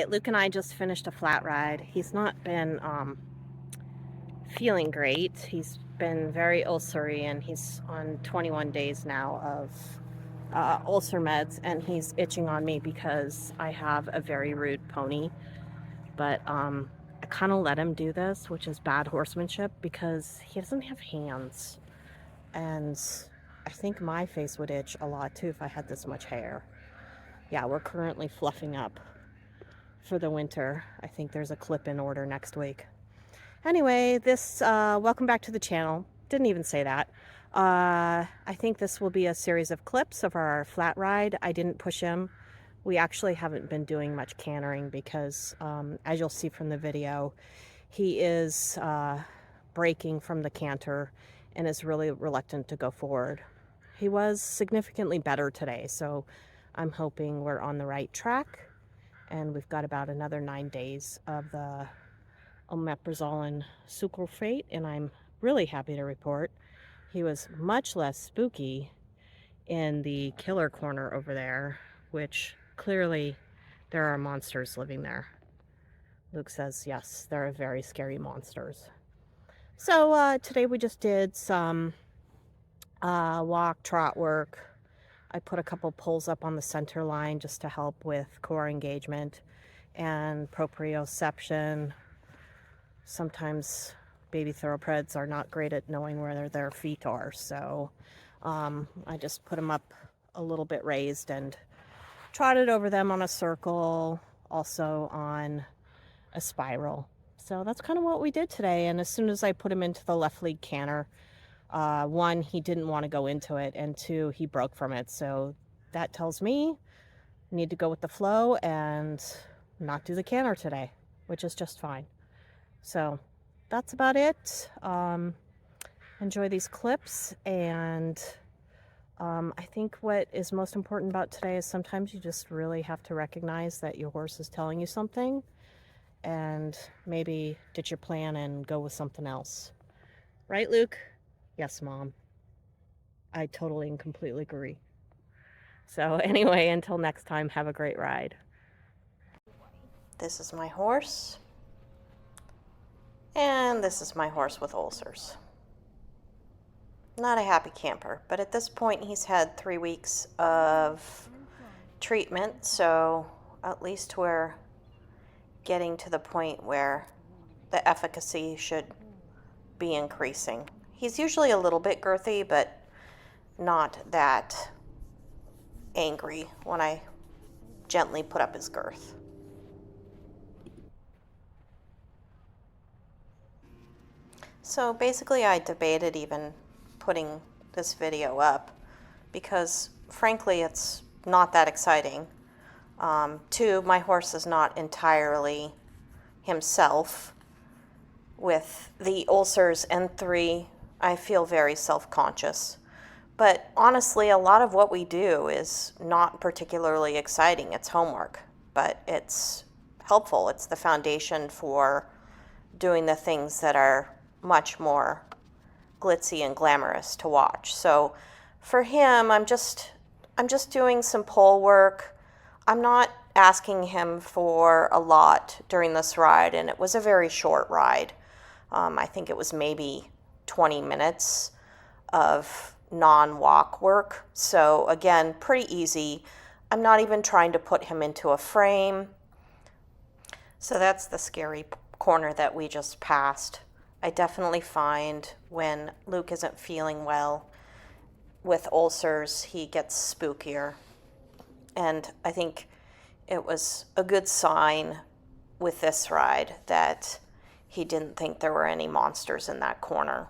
right, Luke and I just finished a flat ride. He's not been feeling great. He's been very ulcery, and he's on 21 days now of ulcer meds, and he's itching on me because I have a very rude pony. But I kind of let him do this, which is bad horsemanship because he doesn't have hands. And I think my face would itch a lot too if I had this much hair. Yeah, we're currently fluffing up for the winter. I think there's a clip in order next week. Anyway, welcome back to the channel. Didn't even say that. I think this will be a series of clips of our flat ride. I didn't push him. We actually haven't been doing much cantering because, as you'll see from the video, he is breaking from the canter and is really reluctant to go forward. He was significantly better today, so I'm hoping we're on the right track. And we've got about another 9 days of the omeprazole sucralfate, and I'm really happy to report he was much less spooky in the killer corner over there, which clearly there are monsters living there. Luke says yes, there are very scary monsters. So today we just did some walk, trot work. I put a couple poles up on the center line just to help with core engagement and proprioception. Sometimes baby thoroughbreds are not great at knowing where their feet are, so I just put them up a little bit raised and trotted over them on a circle, also on a spiral. So that's kind of what we did today. And as soon as I put him into the left lead canter, one, he didn't want to go into it, and two, he broke from it. So that tells me I need to go with the flow and not do the canter today, which is just fine. So that's about it. Enjoy these clips, and I think what is most important about today is sometimes you just really have to recognize that your horse is telling you something, and maybe ditch your plan and go with something else. Right, Luke? Yes, Mom. I totally and completely agree. So anyway, until next time, have a great ride. This is my horse. And this is my horse with ulcers. Not a happy camper, but at this point he's had 3 weeks of treatment, so at least we're getting to the point where the efficacy should be increasing. He's usually a little bit girthy, but not that angry when I gently put up his girth. So basically I debated even putting this video up because frankly it's not that exciting. Two, my horse is not entirely himself with the ulcers, and three, I feel very self-conscious. But honestly, a lot of what we do is not particularly exciting. It's homework, but it's helpful. It's the foundation for doing the things that are much more glitzy and glamorous to watch. So for him, I'm just doing some pole work. I'm not asking him for a lot during this ride, and it was a very short ride. I think it was maybe 20 minutes of non-walk work. So again, pretty easy. I'm not even trying to put him into a frame. So that's the scary corner that we just passed. I definitely find when Luke isn't feeling well with ulcers, he gets spookier. And I think it was a good sign with this ride that he didn't think there were any monsters in that corner.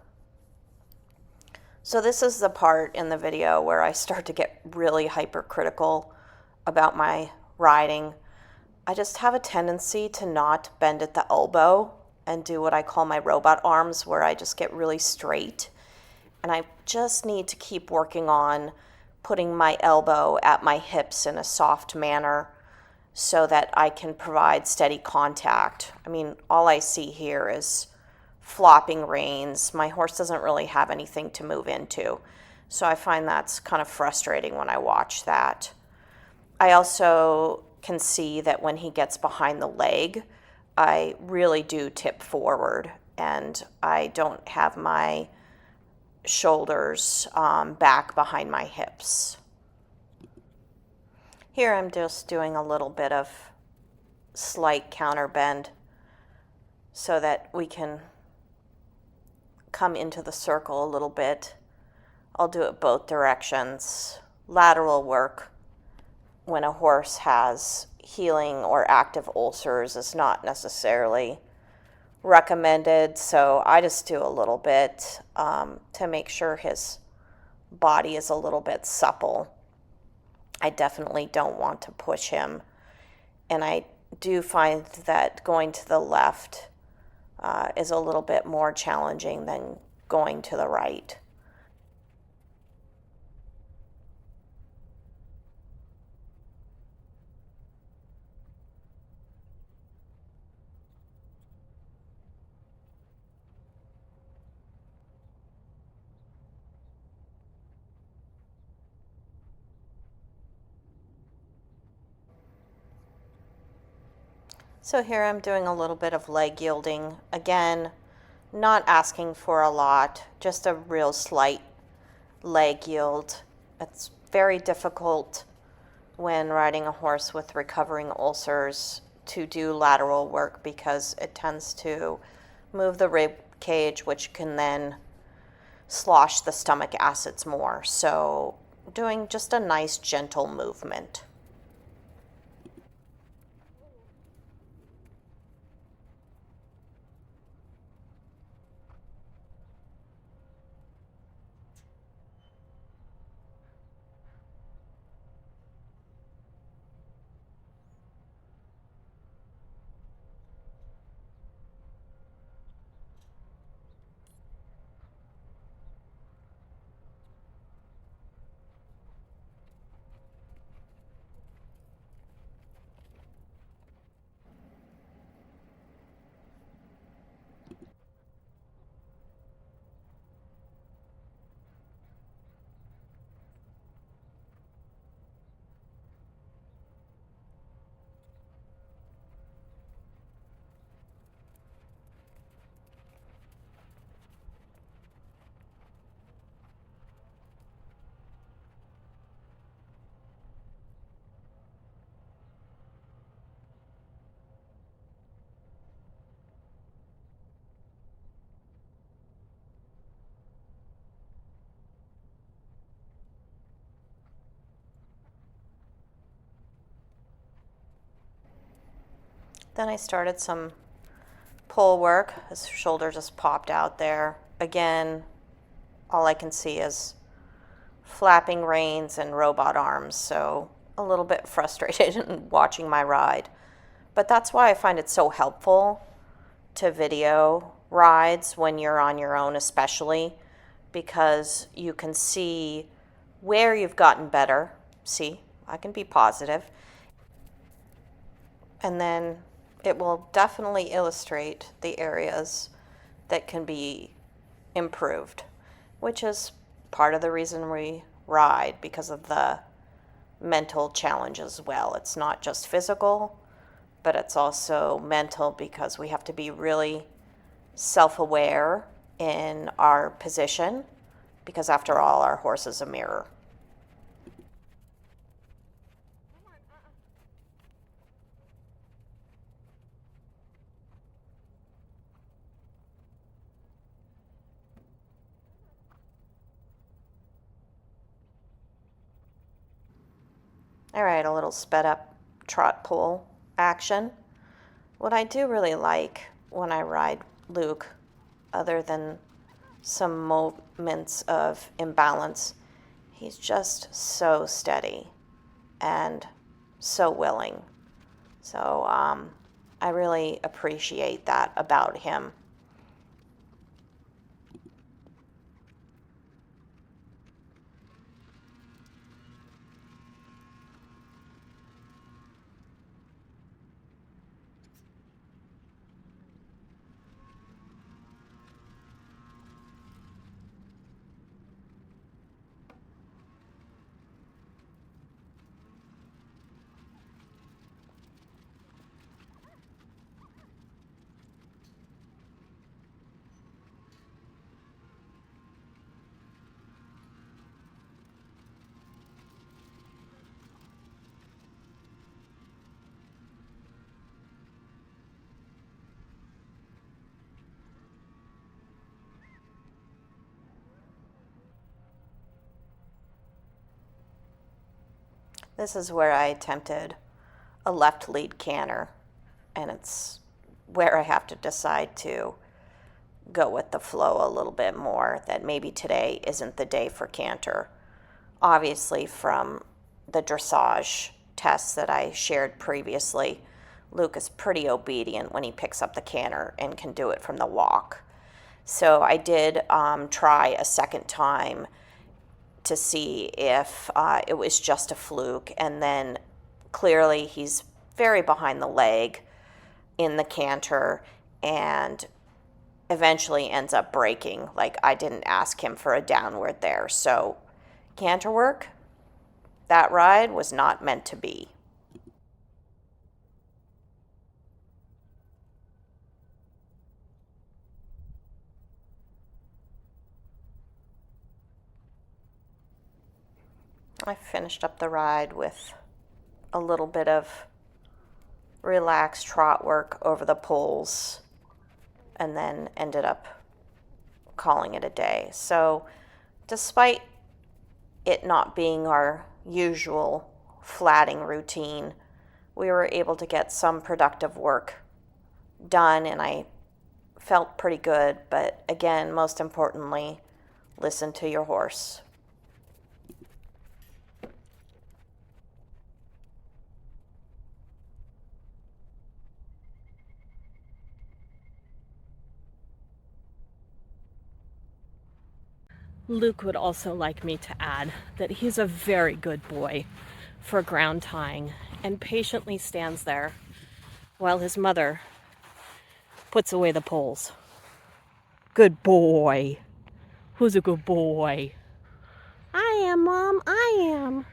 So this is the part in the video where I start to get really hypercritical about my riding. I just have a tendency to not bend at the elbow and do what I call my robot arms, where I just get really straight. And I just need to keep working on putting my elbow at my hips in a soft manner so that I can provide steady contact. I mean, all I see here is flopping reins. My horse doesn't really have anything to move into. So I find that's kind of frustrating when I watch that. I also can see that when he gets behind the leg, I really do tip forward and I don't have my shoulders back behind my hips. Here I'm just doing a little bit of slight counter bend so that we can come into the circle a little bit. I'll do it both directions. Lateral work when a horse has healing or active ulcers is not necessarily recommended, so I just do a little bit to make sure his body is a little bit supple. I definitely don't want to push him, and I do find that going to the left is a little bit more challenging than going to the right. So here I'm doing a little bit of leg yielding. Again, not asking for a lot, just a real slight leg yield. It's very difficult when riding a horse with recovering ulcers to do lateral work because it tends to move the rib cage, which can then slosh the stomach acids more. So doing just a nice gentle movement. Then I started some pull work. His shoulder just popped out there. Again, all I can see is flapping reins and robot arms, so a little bit frustrated in watching my ride. But that's why I find it so helpful to video rides when you're on your own, especially because you can see where you've gotten better. See, I can be positive. And then it will definitely illustrate the areas that can be improved, which is part of the reason we ride, because of the mental challenge as well. It's not just physical, but it's also mental because we have to be really self-aware in our position, because after all, our horse is a mirror. All right, a little sped up trot pull action. What I do really like when I ride Luke, other than some moments of imbalance, he's just so steady and so willing. So I really appreciate that about him. This is where I attempted a left lead canter, and it's where I have to decide to go with the flow a little bit more, that maybe today isn't the day for canter. Obviously, from the dressage tests that I shared previously, Luke is pretty obedient when he picks up the canter and can do it from the walk. So I did try a second time to see if it was just a fluke, and then clearly he's very behind the leg in the canter and eventually ends up breaking. Like, I didn't ask him for a downward there. So canter work, that ride was not meant to be. I finished up the ride with a little bit of relaxed trot work over the poles and then ended up calling it a day. So despite it not being our usual flatting routine, we were able to get some productive work done, and I felt pretty good. But again, most importantly, listen to your horse. Luke would also like me to add that he's a very good boy for ground tying and patiently stands there while his mother puts away the poles. Good boy. Who's a good boy? I am, Mom. I am.